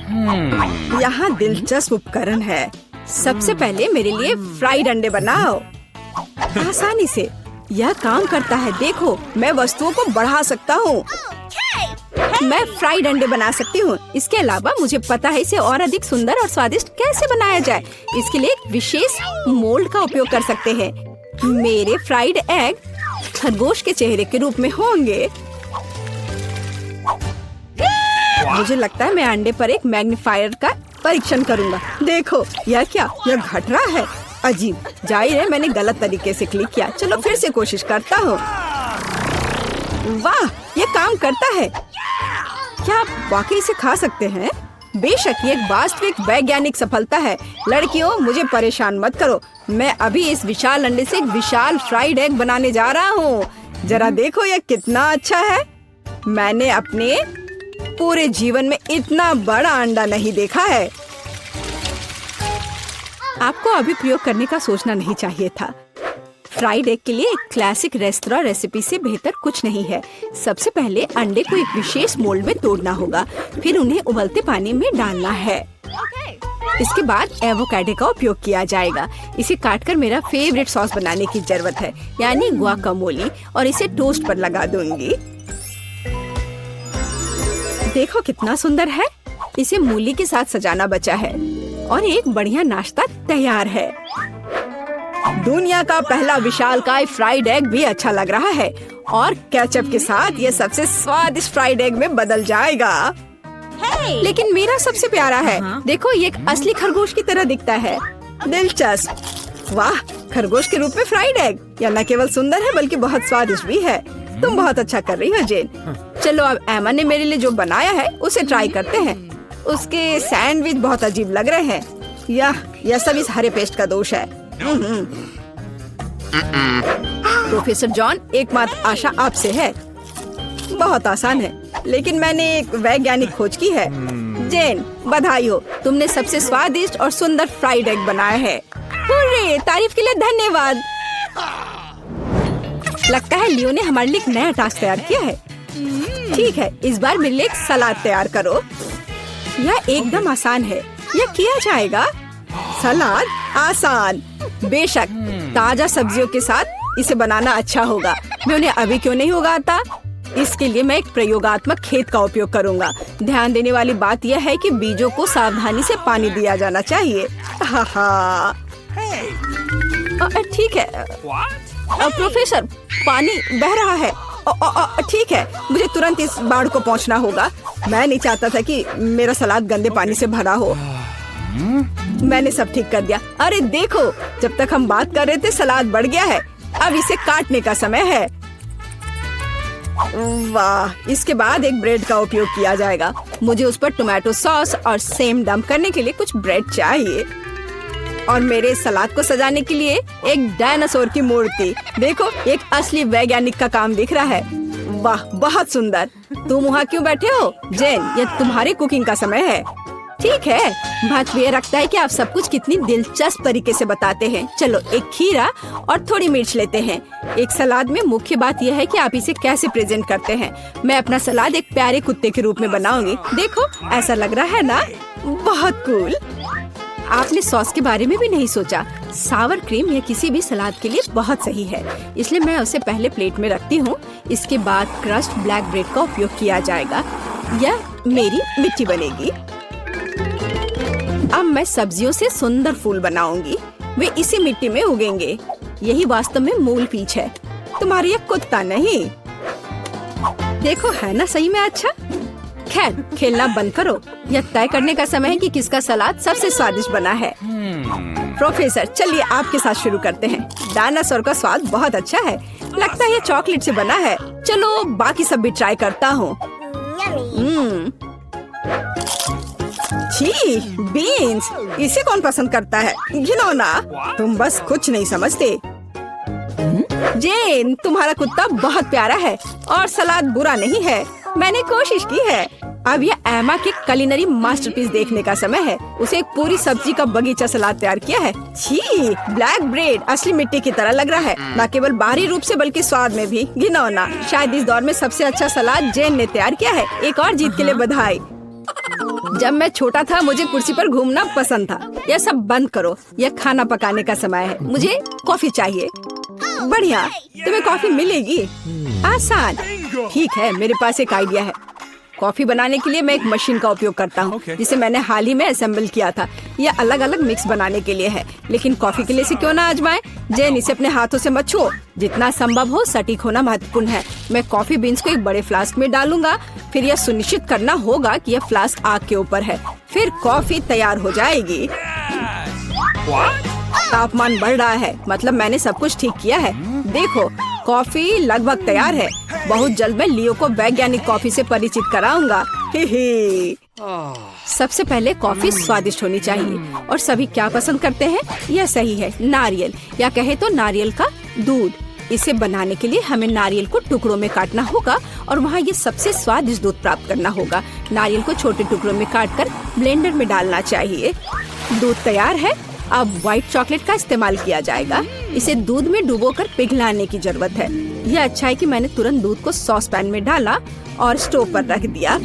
यहाँ दिलचस्प उपकरण है। सबसे पहले मेरे लिए फ्राइड अंडे बनाओ। आसानी से यह काम करता है। देखो, मैं वस्तुओं को बढ़ा सकता हूँ। मैं फ्राइड अंडे बना सकती हूँ। इसके अलावा मुझे पता है इसे और अधिक सुंदर और स्वादिष्ट कैसे बनाया जाए। इसके लिए एक विशेष मोल्ड का उपयोग कर सकते हैं। मेरे फ्राइड एग खरगोश के चेहरे के रूप में होंगे। मुझे लगता है मैं अंडे पर एक मैग्नीफायर का परीक्षण करूंगा। देखो, यह क्या? यह घट रहा है। अजीब। जाहिर है मैंने गलत तरीके से क्लिक किया। चलो फिर से कोशिश करता हूँ। वाह, ये काम करता है। क्या आप वाकई इसे खा सकते हैं? बेशक ये एक वास्तविक वैज्ञानिक सफलता है। लड़कियों, मुझे परेशान मत करो। मैं अभी इस विशाल अंडे से एक विशाल फ्राइड एग बनाने जा रहा हूँ। जरा देखो यह कितना अच्छा है। मैंने अपने पूरे जीवन में इतना बड़ा अंडा नहीं देखा है। आपको अभी प्रयोग करने का सोचना नहीं चाहिए था। फ्राइड एग के लिए एक क्लासिक रेस्तरां रेसिपी से बेहतर कुछ नहीं है। सबसे पहले अंडे को एक विशेष मोल्ड में तोड़ना होगा, फिर उन्हें उबलते पानी में डालना है। इसके बाद एवोकाडो का उपयोग किया जाएगा। इसे काटकर मेरा फेवरेट सॉस बनाने की जरूरत है, यानी गुआकामोली, और इसे टोस्ट पर लगा दूंगी। देखो कितना सुंदर है। इसे मूली के साथ सजाना बचा है और एक बढ़िया नाश्ता तैयार है। दुनिया का पहला विशालकाय फ्राइड एग भी अच्छा लग रहा है और केचप के साथ ये सबसे स्वादिष्ट फ्राइड एग में बदल जाएगा। लेकिन मेरा सबसे प्यारा है। देखो, ये एक असली खरगोश की तरह दिखता है। दिलचस्प। वाह, खरगोश के रूप में फ्राइड एग। यह न केवल सुंदर है बल्कि बहुत स्वादिष्ट भी है। तुम बहुत अच्छा कर रही हो जेन। चलो अब एमा ने मेरे लिए जो बनाया है उसे ट्राई करते हैं। उसके सैंडविच बहुत अजीब लग रहे हैं। यह सब इस हरे पेस्ट का दोष है। प्रोफेसर जॉन, एकमात्र आशा आपसे है। बहुत आसान है, लेकिन मैंने एक वैज्ञानिक खोज की है। जेन, बधाई हो, तुमने सबसे स्वादिष्ट और सुंदर फ्राइड एग बनाया है। हुर्रे, तारीफ के लिए धन्यवाद। लगता है लियो ने हमारे लिए एक नया टास्क तैयार किया है। ठीक है, इस बार मेरे लिए एक सलाद तैयार करो। यह एकदम आसान है, यह किया जाएगा। सलाद आसान। बेशक, ताजा सब्जियों के साथ इसे बनाना अच्छा होगा। मैं उन्हें अभी क्यों नहीं उगाता? इसके लिए मैं एक प्रयोगात्मक खेत का उपयोग करूंगा। ध्यान देने वाली बात यह है कि बीजों को सावधानी से पानी दिया जाना चाहिए। ठीक है। प्रोफेसर, पानी बह रहा है। ठीक है, मुझे तुरंत इस बाढ़ को पहुंचना होगा। मैं नहीं चाहता था कि मेरा सलाद गंदे पानी से भरा हो। मैंने सब ठीक कर दिया। अरे देखो, जब तक हम बात कर रहे थे सलाद बढ़ गया है। अब इसे काटने का समय है। वाह, इसके बाद एक ब्रेड का उपयोग किया जाएगा। मुझे उस पर टोमेटो सॉस और सेम डंप करने के लिए कुछ ब्रेड चाहिए। और मेरे सलाद को सजाने के लिए एक डायनासोर की मूर्ति। देखो, एक असली वैज्ञानिक का काम दिख रहा है। वाह, बहुत सुंदर। तुम वहाँ क्यों बैठे हो? जेन, यह तुम्हारी कुकिंग का समय है। ठीक है, महत्व रखता है कि आप सब कुछ कितनी दिलचस्प तरीके से बताते हैं। चलो, एक खीरा और थोड़ी मिर्च लेते हैं। एक सलाद में मुख्य बात यह है कि आप इसे कैसे प्रेजेंट करते हैं। मैं अपना सलाद एक प्यारे कुत्ते के रूप में बनाऊंगी। देखो, ऐसा लग रहा है ना? बहुत कूल। आपने सॉस के बारे में भी नहीं सोचा। सावर क्रीम या किसी भी सलाद के लिए बहुत सही है, इसलिए मैं उसे पहले प्लेट में रखती हूँ। इसके बाद क्रस्ट ब्लैक ब्रेड का उपयोग किया जाएगा। यह मेरी मिट्टी बनेगी। अब मैं सब्जियों से सुंदर फूल बनाऊंगी। वे इसी मिट्टी में उगेंगे। यही वास्तव में मूल पीच है, तुम्हारी एक कुत्ता नहीं। देखो, है ना सही में अच्छा? खैर, खेलना बंद करो। यह तय करने का समय है कि किसका सलाद सबसे स्वादिष्ट बना है। प्रोफेसर, चलिए आपके साथ शुरू करते हैं। डायनासोर का स्वाद बहुत अच्छा है। लगता है यह चॉकलेट से बना है। चलो बाकी सब भी ट्राई करता हूँ। छी, बीन्स, इसे कौन पसंद करता है? घिनौना। तुम बस कुछ नहीं समझते। जेन, तुम्हारा कुत्ता बहुत प्यारा है और सलाद बुरा नहीं है। मैंने कोशिश की है। अब यह एमा के कुलिनरी मास्टरपीस देखने का समय है। उसे एक पूरी सब्जी का बगीचा सलाद तैयार किया है। छी, ब्लैक ब्रेड असली मिट्टी की तरह लग रहा है, न केवल बाहरी रूप से बल्कि स्वाद में भी। घिनौना। शायद इस दौर में सबसे अच्छा सलाद जेन ने तैयार किया है। एक और जीत के लिए बधाई। जब मैं छोटा था मुझे कुर्सी पर घूमना पसंद था। यह सब बंद करो, यह खाना पकाने का समय है। मुझे कॉफी चाहिए। बढ़िया, तुम्हें कॉफी मिलेगी। आसान। ठीक है, मेरे पास एक आइडिया है। कॉफी बनाने के लिए मैं एक मशीन का उपयोग करता हूँ, जिसे मैंने हाल ही में असेंबल किया था। यह अलग अलग मिक्स बनाने के लिए है, लेकिन कॉफी के लिए इसे क्यों ना आजमाएं? जेन, इसे अपने हाथों से मत छुओ। जितना संभव हो सटीक होना महत्वपूर्ण है। मैं कॉफी बीन्स को एक बड़े फ्लास्क में डालूंगा। फिर यह सुनिश्चित करना होगा कि यह फ्लास्क आग के ऊपर है। फिर कॉफी तैयार हो जाएगी। तापमान बढ़ रहा है, मतलब मैंने सब कुछ ठीक किया है। देखो, कॉफी लगभग तैयार है। बहुत जल्द मैं लियो को वैज्ञानिक कॉफी से परिचित कराऊंगा। सबसे पहले कॉफी स्वादिष्ट होनी चाहिए, और सभी क्या पसंद करते हैं? यह सही है, नारियल, या कहे तो नारियल का दूध। इसे बनाने के लिए हमें नारियल को टुकड़ों में काटना होगा और वहाँ ये सबसे स्वादिष्ट दूध प्राप्त करना होगा। नारियल को छोटे टुकड़ों में काटकर ब्लेंडर में डालना चाहिए। दूध तैयार है। अब व्हाइट चॉकलेट का इस्तेमाल किया जाएगा। इसे दूध में डुबोकर पिघलाने की जरूरत है। यह अच्छा है कि मैंने तुरंत दूध को सॉस पैन में डाला और स्टोव पर रख दिया।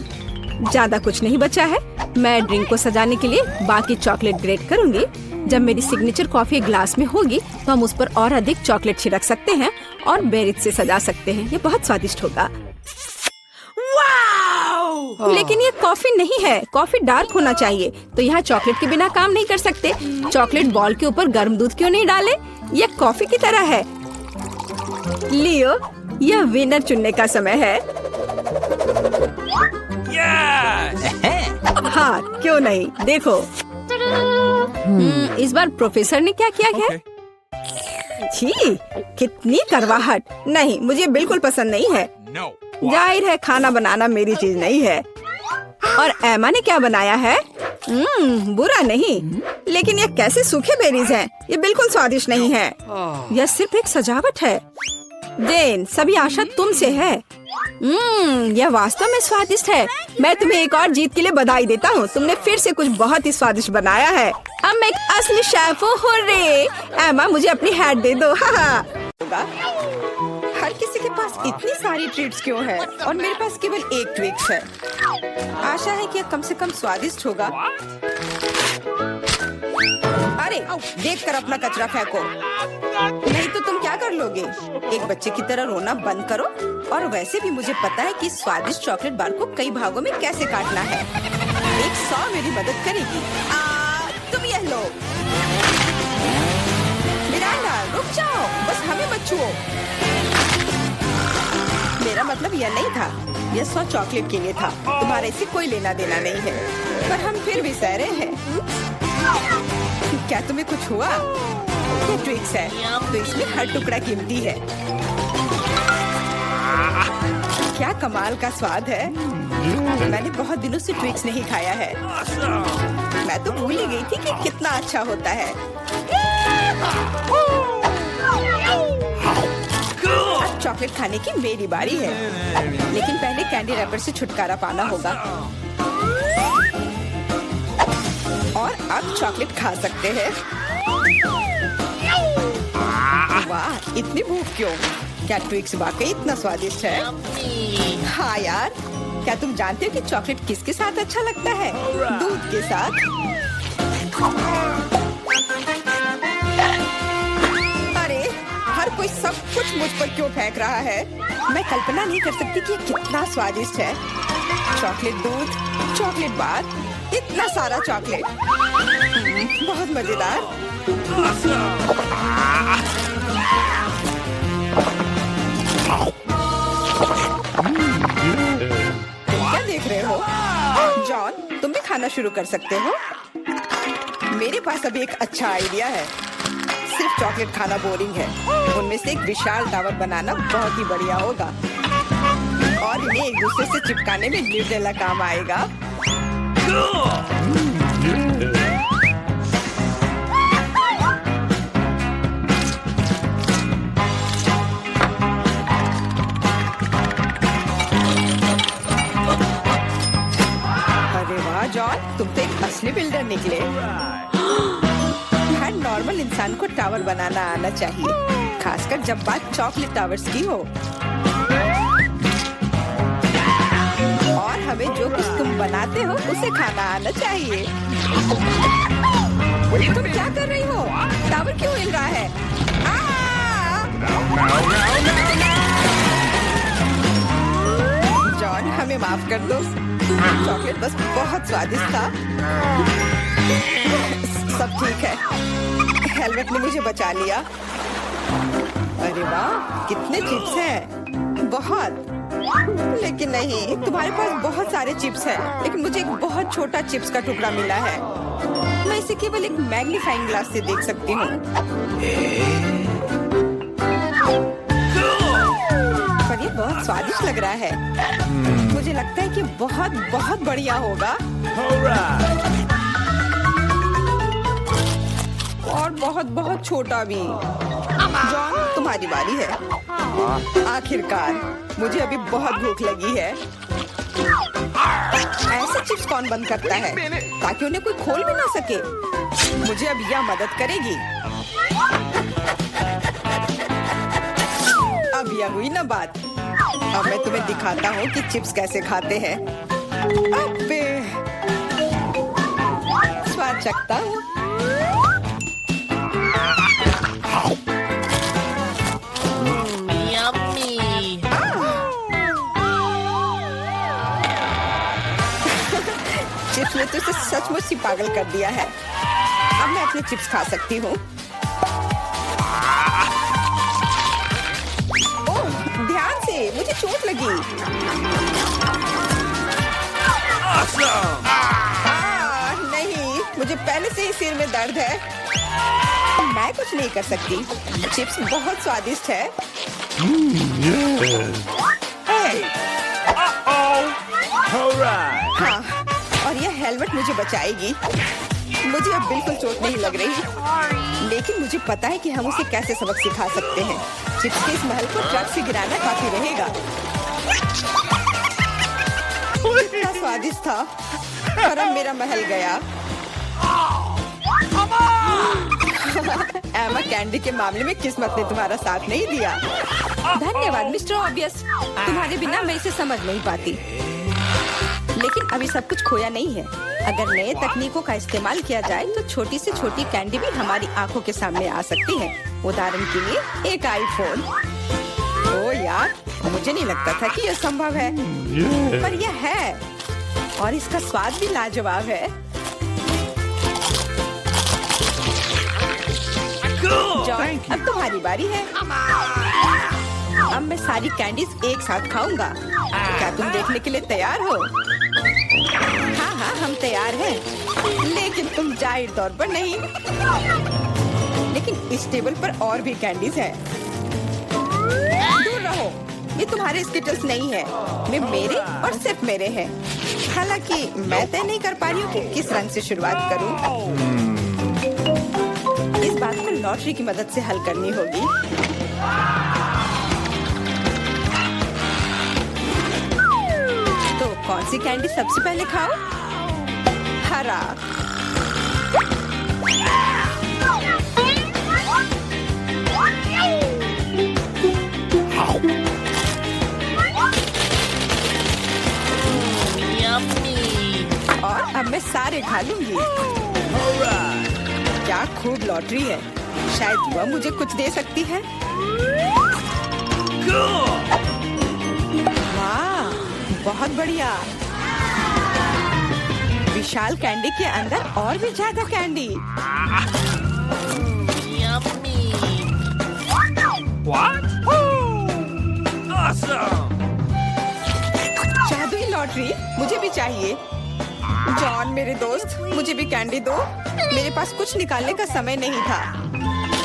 ज्यादा कुछ नहीं बचा है। मैं ड्रिंक को सजाने के लिए बाकी चॉकलेट ग्रेट करूंगी। जब मेरी सिग्नेचर कॉफी ग्लास में होगी तो हम उस पर और अधिक चॉकलेट छिड़क सकते हैं और बेरीज से सजा सकते हैं। ये बहुत स्वादिष्ट होगा। लेकिन ये कॉफी नहीं है, कॉफी डार्क होना चाहिए। तो यहाँ चॉकलेट के बिना काम नहीं कर सकते। चॉकलेट बॉल के ऊपर गर्म दूध क्यों नहीं डाले? यह कॉफी की तरह है। लियो, यह विनर चुनने का समय है। हाँ, क्यों नहीं? देखो, इस बार प्रोफेसर ने क्या किया है? छी, कितनी करवाहट। नहीं, मुझे बिल्कुल पसंद नहीं है। जाहिर है खाना बनाना मेरी चीज नहीं है। और एमा ने क्या बनाया है? बुरा नहीं, लेकिन ये कैसे सूखे बेरीज हैं? ये बिल्कुल स्वादिष्ट नहीं है। यह सिर्फ एक सजावट है। जेन, सभी आशा तुमसे है। यह वास्तव में स्वादिष्ट है। मैं तुम्हें एक और जीत के लिए बधाई देता हूँ। तुमने फिर से कुछ बहुत ही स्वादिष्ट बनाया है। अब मैं एक असली शेफ हूँ। हुर्रे! एमा, मुझे अपनी हैट दे दो। हर किसी के पास इतनी सारी ट्रीट्स क्यों है और मेरे पास केवल एक ट्विक्स है? आशा है कि यह कम से कम स्वादिष्ट होगा। अरे, देखकर अपना कचरा फेंको, नहीं तो तुम क्या कर लोगे? एक बच्चे की तरह रोना बंद करो। और वैसे भी मुझे पता है कि स्वादिष्ट चॉकलेट बार को कई भागों में कैसे काटना है। एक सॉ मेरी मदद करेगी। तुम यह लो। मिरांडा, रुक जाओ, बस हमें मत छुओ। मेरा मतलब यह नहीं था। यह सॉ चॉकलेट के लिए था। तुम्हारे से कोई लेना देना नहीं है, पर हम फिर भी सहरे हैं। क्या तुम्हें कुछ हुआ? ये ट्विक्स है, तो इसमें हर टुकड़ा कीमती है। क्या कमाल का स्वाद है। मैंने बहुत दिनों से ट्विक्स नहीं खाया है। मैं तो भूल ही गई थी कि कितना अच्छा होता है। अब चॉकलेट खाने की मेरी बारी है, लेकिन पहले कैंडी रैपर से छुटकारा पाना होगा। और अब चॉकलेट खा सकते हैं। वाह, इतनी भूख क्यों? क्या ट्विक्स वाकई इतना स्वादिष्ट है? हाँ यार, क्या तुम जानते हो कि चॉकलेट किसके साथ अच्छा लगता है? दूध के साथ। अरे, हर कोई सब कुछ मुझ पर क्यों फेंक रहा है? मैं कल्पना नहीं कर सकती कि ये कितना स्वादिष्ट है। चॉकलेट दूध, चॉकलेट बार, इतना सारा चॉकलेट, बहुत मजेदार। तुम क्या देख रहे हो? जॉन, तुम भी खाना शुरू कर सकते हो। मेरे पास अभी एक अच्छा आइडिया है। सिर्फ चॉकलेट खाना बोरिंग है। उनमें से एक विशाल टावर बनाना बहुत ही बढ़िया होगा, और इन्हें एक दूसरे से चिपकाने में न्यूटेला काम आएगा। अरे वाह जॉन, तुम तो एक असली बिल्डर निकले। हर नॉर्मल इंसान को टावर बनाना आना चाहिए, खासकर जब बात चॉकलेट टावर्स की हो। और हमें जो कुछ तुम बनाते हो उसे खाना आना चाहिए। तुम क्या कर रही हो? टावर क्यों हिल रहा है? जॉन, हमें माफ कर दो। चॉकलेट बस बहुत स्वादिष्ट था। सब ठीक है। हेलमेट ने मुझे बचा लिया। अरे वाह, कितने चिप्स हैं। बहुत। लेकिन नहीं, तुम्हारे पास बहुत सारे चिप्स हैं, लेकिन मुझे एक बहुत छोटा चिप्स का टुकड़ा मिला है। मैं इसे केवल एक मैग्नीफाइंग ग्लास से देख सकती हूँ। पर ये बहुत स्वादिष्ट लग रहा है। मुझे लगता है कि बहुत बहुत बढ़िया होगा। और बहुत बहुत छोटा भी। जॉन, तुम्हारी बारी है। आखिरकार, मुझे अभी बहुत भूख लगी है। ऐसे चिप्स कौन बंद करता है ताकि उन्हें कोई खोल भी ना सके? मुझे अब यह मदद करेगी। अब यह हुई ना बात। अब मैं तुम्हें दिखाता हूँ कि चिप्स कैसे खाते हैं। अबे, स्वाद चखता हूँ। चिप्स ने तो इसे सचमुच ही पागल कर दिया है। अब मैं अपने चिप्स खा सकती हूँ। ओह, ध्यान से, मुझे चोट लगी। नहीं, मुझे पहले से ही सिर में दर्द है। मैं कुछ नहीं कर सकती। चिप्स बहुत स्वादिष्ट है। हाँ, और यह हेलमेट मुझे बचाएगी। मुझे अब बिल्कुल चोट नहीं लग रही, लेकिन मुझे पता है कि हम उसे कैसे सबक सिखा सकते हैं। चिप्स के इस महल को ट्रक से गिराना काफी रहेगा। कितना स्वादिष्ट था, पर अब मेरा महल गया। एमा, कैंडी के मामले में किस्मत ने तुम्हारा साथ नहीं दिया। धन्यवाद मिस्टर ऑब्वियस। तुम्हारे बिना मैं इसे समझ नहीं पाती। लेकिन अभी सब कुछ खोया नहीं है। अगर नए तकनीकों का इस्तेमाल किया जाए तो छोटी से छोटी कैंडी भी हमारी आंखों के सामने आ सकती है। उदाहरण के लिए एक आईफोन। ओ यार, मुझे नहीं लगता था कि यह संभव है, पर यह है। और इसका स्वाद भी लाजवाब है। जॉन, अब तुम्हारी बारी है। अब मैं सारी कैंडीज एक साथ खाऊंगा। क्या तुम देखने के लिए तैयार हो? हाँ हाँ, हम तैयार हैं। लेकिन तुम जाहिर तौर पर नहीं। लेकिन इस टेबल पर और भी कैंडीज हैं। दूर रहो, ये तुम्हारे स्किटल्स नहीं है। वे मेरे और सिर्फ मेरे हैं। हालांकि मैं तय नहीं कर पा रही हूँ कि किस रंग से शुरुआत करूँ। इस बात को लॉटरी की मदद से हल करनी होगी। तो कौन सी कैंडी सबसे पहले खाओ? हरा। और अब मैं सारे खा लूंगी। क्या खूब लॉटरी है। शायद वह मुझे कुछ दे सकती है। वाह, बहुत बढ़िया। विशाल कैंडी के अंदर और भी ज्यादा कैंडी। जादुई लॉटरी मुझे भी चाहिए। जॉन मेरे दोस्त, मुझे भी कैंडी दो। मेरे पास कुछ निकालने का समय नहीं था।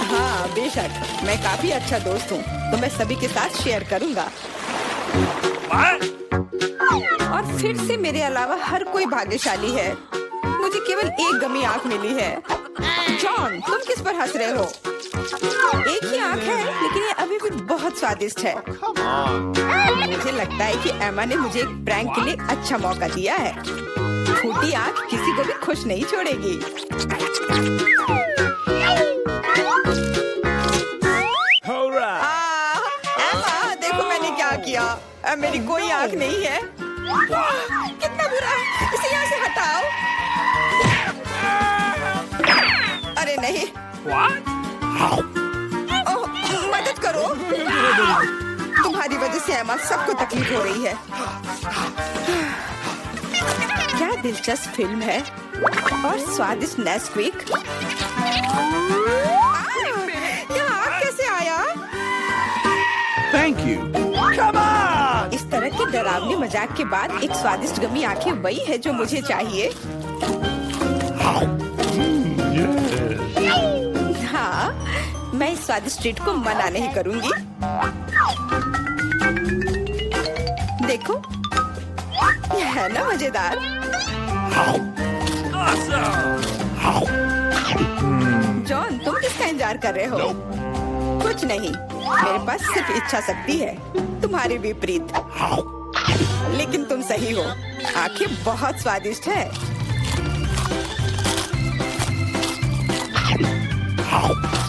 हाँ बेशक, मैं काफी अच्छा दोस्त हूँ, तो मैं सभी के साथ शेयर करूँगा। और फिर से मेरे अलावा हर कोई भाग्यशाली है। मुझे केवल एक गमी आंख मिली है। जॉन, तुम किस पर हंस रहे हो? एक ही आंख है, लेकिन ये अभी भी बहुत स्वादिष्ट है। मुझे लगता है कि एमा ने मुझे एक प्रैंक के लिए अच्छा मौका दिया है। फूटी आंख किसी को भी खुश नहीं छोड़ेगी। एमा, देखो मैंने क्या किया। अब मेरी कोई आंख नहीं है। कितना बुरा, इसे यहाँ से हटाओ। अरे नहीं। ओह, मदद करो। तुम्हारी वजह से एमा सबको तकलीफ हो रही है। क्या दिलचस्प फिल्म है और स्वादिष्ट नेस्क्विक। यहाँ आग कैसे आया? Thank you. Come on! इस तरह के डरावने मजाक के बाद एक स्वादिष्ट गमी आंखें वही है जो मुझे चाहिए। हाँ, मैं इस स्वादिष्ट ट्रीट को मना नहीं करूंगी। देखो, यह है ना मजेदार। जॉन, तुम किसका इंतजार कर रहे हो? कुछ नहीं, मेरे पास सिर्फ इच्छा शक्ति है, तुम्हारे विपरीत। लेकिन तुम सही हो, आंखें बहुत स्वादिष्ट है।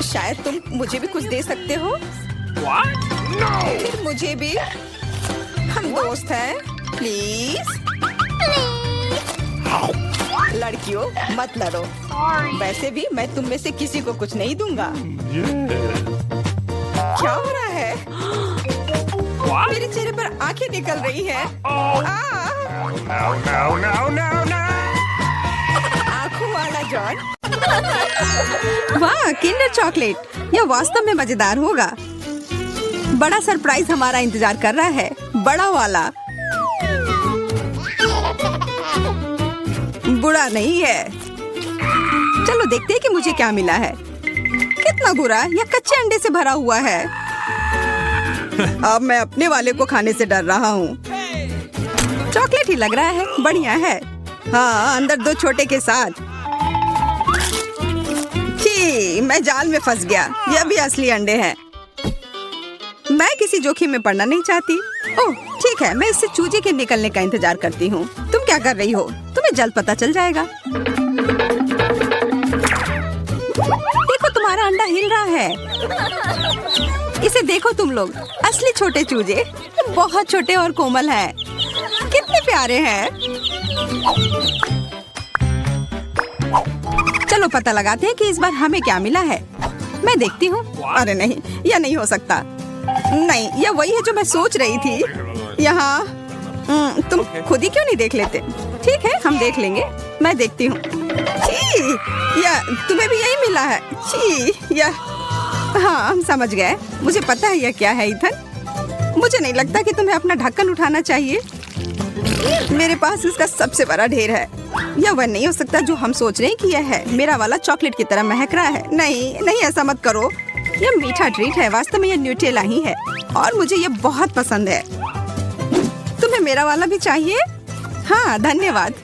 शायद तुम मुझे भी कुछ दे सकते हो। फिर मुझे भी। हम दोस्त हैं, प्लीज। लड़कियों, मत लड़ो। वैसे भी मैं तुम में से किसी को कुछ नहीं दूंगा। क्या हो रहा है? मेरे चेहरे पर आंखें निकल रही हैं। आंखों वाला जॉन। वाह, किंडर चॉकलेट, यह वास्तव में मजेदार होगा। बड़ा सरप्राइज हमारा इंतजार कर रहा है, बड़ा वाला। बुरा नहीं है। चलो देखते हैं कि मुझे क्या मिला है। कितना बुरा, यह कच्चे अंडे से भरा हुआ है। अब मैं अपने वाले को खाने से डर रहा हूँ। चॉकलेट ही लग रहा है, बढ़िया है। हाँ, अंदर दो छोटे के साथ। छी, मैं जाल में फंस गया। यह भी असली अंडे हैं। मैं किसी जोखिम में पड़ना नहीं चाहती। ओह, ठीक है, मैं इससे चूजे के निकलने का इंतजार करती हूँ। तुम क्या कर रही हो? तुम्हें जल्द पता चल जाएगा। देखो, तुम्हारा अंडा हिल रहा है। इसे देखो तुम लोग, असली छोटे चूजे, बहुत छोटे और कोमल हैं। कितने प्यारे हैं। चलो पता लगाते हैं कि इस बार हमें क्या मिला है। मैं देखती हूँ। अरे नहीं, यह नहीं हो सकता। नहीं, यह वही है जो मैं सोच रही थी। यहाँ तुम खुद ही क्यों नहीं देख लेते? ठीक है, हम देख लेंगे। मैं देखती हूँ। या तुम्हें भी यही मिला है? हाँ, हम समझ गए। मुझे पता है यह क्या है इथन। मुझे नहीं लगता कि तुम्हें अपना ढक्कन उठाना चाहिए। मेरे पास इसका सबसे बड़ा ढेर है। यह वह नहीं हो सकता जो हम सोच रहे हैं कि यह है। मेरा वाला चॉकलेट की तरह महक रहा है। नहीं नहीं, ऐसा मत करो। यह मीठा ट्रीट है। वास्तव में यह न्यूटेला ही है और मुझे यह बहुत पसंद है। तुम्हें मेरा वाला भी चाहिए? हाँ, धन्यवाद।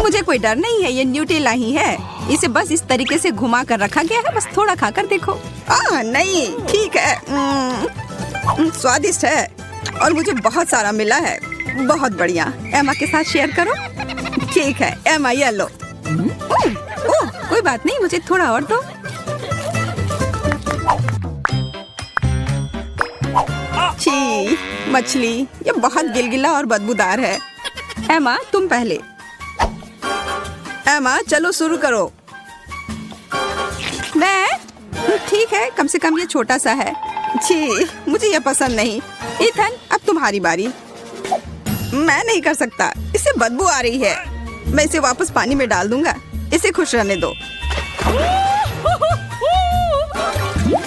मुझे कोई डर नहीं है, ये न्यूटेला ही है। इसे बस इस तरीके से घुमा कर रखा गया है। बस थोड़ा खाकर देखो। नहीं, ठीक है। स्वादिष्ट है और मुझे बहुत सारा मिला है। बहुत बढ़िया। एमा के साथ शेयर करो। ठीक है, एमा ये लो। ओह, कोई बात नहीं, मुझे थोड़ा और दो। छी, मछली, ये बहुत गिलगिला और बदबूदार है। एमा, तुम पहले। एमा, चलो शुरू करो। मैं? ठीक है, कम से कम ये छोटा सा है। छी, मुझे ये पसंद नहीं। इथन, अब तुम्हारी बारी। मैं नहीं कर सकता, इससे बदबू आ रही है। मैं इसे वापस पानी में डाल दूंगा। इसे खुश रहने दो।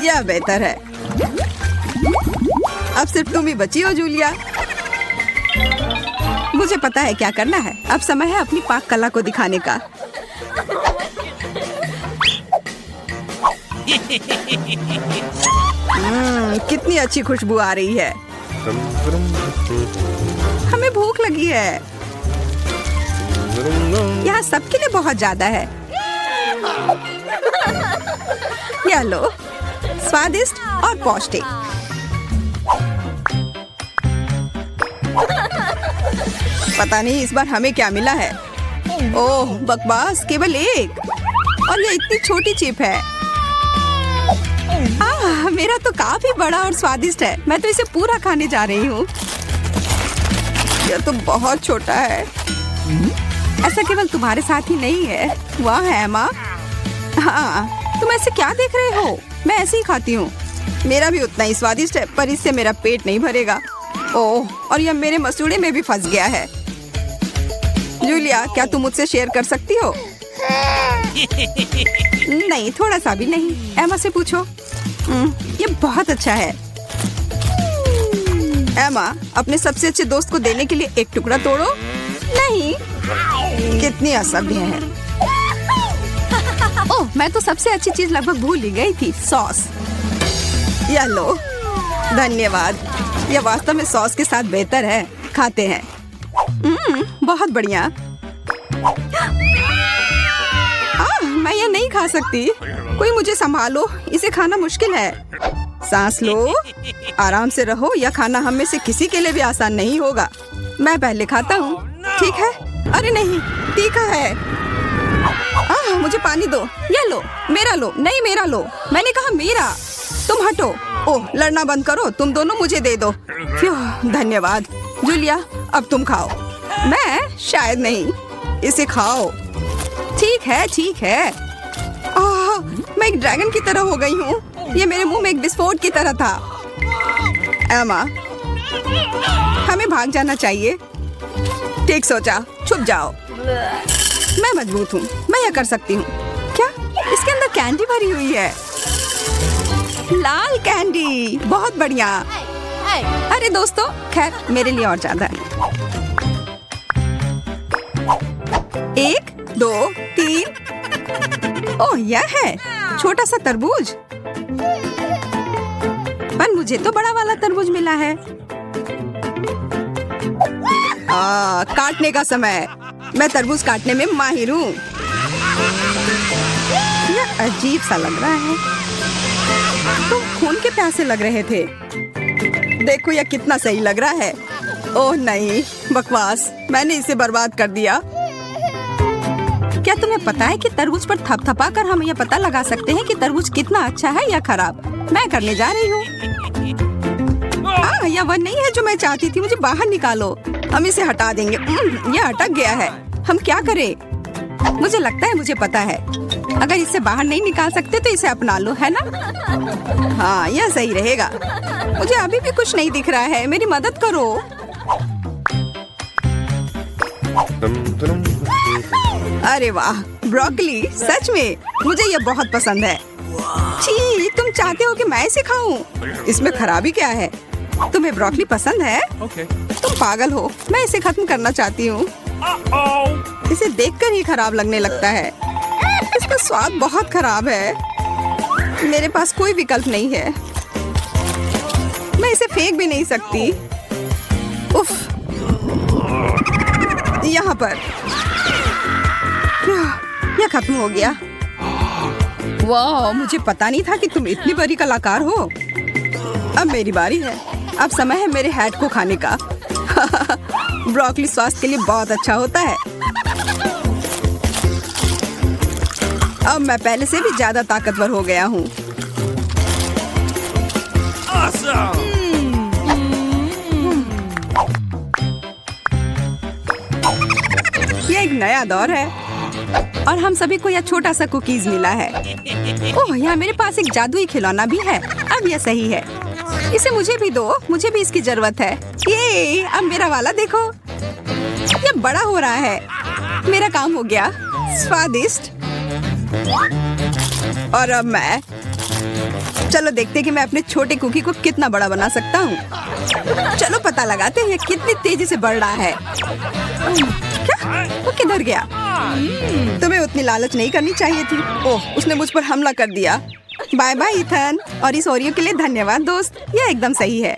यह बेहतर है। अब सिर्फ तुम ही बची हो जूलिया। मुझे पता है क्या करना है। अब समय है अपनी पाक कला को दिखाने का। कितनी अच्छी खुशबू आ रही है। हमें भूख लगी है। यहाँ सबके लिए बहुत ज्यादा है। यह लो, स्वादिष्ट और पौष्टिक। पता नहीं इस बार हमें क्या मिला है। ओह, बकवास, केवल एक। और ये इतनी छोटी चिप है। मेरा तो काफी बड़ा और स्वादिष्ट है। मैं तो इसे पूरा खाने जा रही हूँ। यह तो बहुत छोटा है। ऐसा केवल तुम्हारे साथ ही नहीं है। वाह है माँ। हाँ, तुम ऐसे क्या देख रहे हो? मैं ऐसे ही खाती हूँ। मेरा भी उतना ही स्वादिष्ट है, पर इससे मेरा पेट नहीं भरेगा। ओह, और यह मेरे मसूड़े में भी फंस गया है। जूलिया, क्या तुम मुझसे शेयर कर सकती हो? नहीं, थोड़ा सा भी नहीं। एमा से पूछो। ये बहुत अच्छा है। एमा, अपने सबसे अच्छे दोस्त को देने के लिए एक टुकड़ा तोड़ो। नहीं, कितनी असभ्य है। ओह, मैं तो सबसे अच्छी चीज लगभग भूल ही गई थी, सॉस। यह लो। धन्यवाद। यह वास्तव में सॉस के साथ बेहतर है। खाते हैं। बहुत बढ़िया। मैं यह नहीं खा सकती। कोई मुझे संभालो, इसे खाना मुश्किल है। सांस लो, आराम से रहो। यह खाना हम में से किसी के लिए भी आसान नहीं होगा। मैं पहले खाता हूँ, ठीक है? अरे नहीं, तीखा है। मुझे पानी दो। यह लो, मेरा लो। नहीं, मेरा लो। मैंने कहा मेरा। तुम हटो। ओह, लड़ना बंद करो। तुम दोनों मुझे दे दो। धन्यवाद। जूलिया, अब तुम खाओ। मैं शायद नहीं। इसे खाओ। ठीक है, ठीक है। मैं एक ड्रैगन की तरह हो गई हूँ। ये मेरे मुंह में एक विस्फोट की तरह था। एमा, हमें भाग जाना चाहिए। ठीक सोचा, छुप जाओ। मैं मजबूत हूँ, मैं यह कर सकती हूँ। क्या इसके अंदर कैंडी भरी हुई है? लाल कैंडी, बहुत बढ़िया। अरे दोस्तों, खैर मेरे लिए और ज्यादा है। 1, 2, 3। ओह, यह है छोटा सा तरबूज। पर मुझे तो बड़ा वाला तरबूज मिला है। काटने का समय। मैं तरबूज काटने में माहिर हूँ। यह अजीब सा लग रहा है। तुम खून के प्यासे लग रहे थे। देखो यह कितना सही लग रहा है। ओह नहीं, बकवास। मैंने इसे बर्बाद कर दिया। क्या तुम्हें पता है कि तरबूज पर थपथपा कर हम यह पता लगा सकते हैं कि तरबूज कितना अच्छा है या खराब? मैं करने जा रही हूँ। यह वह नहीं है जो मैं चाहती थी। मुझे बाहर निकालो। हम इसे हटा देंगे। यह अटक गया है। हम क्या करें? मुझे लगता है मुझे पता है। अगर इसे बाहर नहीं निकाल सकते तो इसे अपना लो, है ना? हाँ, यह सही रहेगा। मुझे अभी भी कुछ नहीं दिख रहा है। मेरी मदद करो। अरे वाह, ब्रोकली। सच में मुझे यह बहुत पसंद है। छी, तुम चाहते हो कि मैं इसे खाऊं? इसमें खराबी क्या है? तुम्हें ब्रोकली पसंद है? तुम पागल हो। मैं इसे खत्म करना चाहती हूँ। इसे देखकर ही खराब लगने लगता है। इसका स्वाद बहुत खराब है। मेरे पास कोई विकल्प नहीं है। मैं इसे फेंक भी नहीं सकती। उफ, यहाँ पर यह खत्म हो गया। वाह, मुझे पता नहीं था कि तुम इतनी बड़ी कलाकार हो। अब मेरी बारी है। अब समय है मेरे हैट को खाने का। ब्रोकली स्वास्थ्य के लिए बहुत अच्छा होता है। अब मैं पहले से भी ज्यादा ताकतवर हो गया हूँ। यह एक नया दौर है और हम सभी को यह छोटा सा कुकीज मिला है। ओह, यहाँ मेरे पास एक जादुई खिलौना भी है। अब यह सही है। इसे मुझे भी दो। मुझे भी इसकी जरूरत है। ये अब मेरा वाला देखो, यह बड़ा हो रहा है। मेरा काम हो गया। स्वादिष्ट। और अब मैं, चलो देखते हैं कि मैं अपने छोटे कुकी को कितना बड़ा बना सकता हूँ। चलो पता लगाते हैं कितनी तेजी से बढ़ रहा है। क्या? वो किधर गया? तुम्हें उतनी लालच नहीं करनी चाहिए थी। ओह, उसने मुझ पर हमला कर दिया। Bye bye Ethan. और इस ओरियो के लिए धन्यवाद दोस्त। यह एकदम सही है।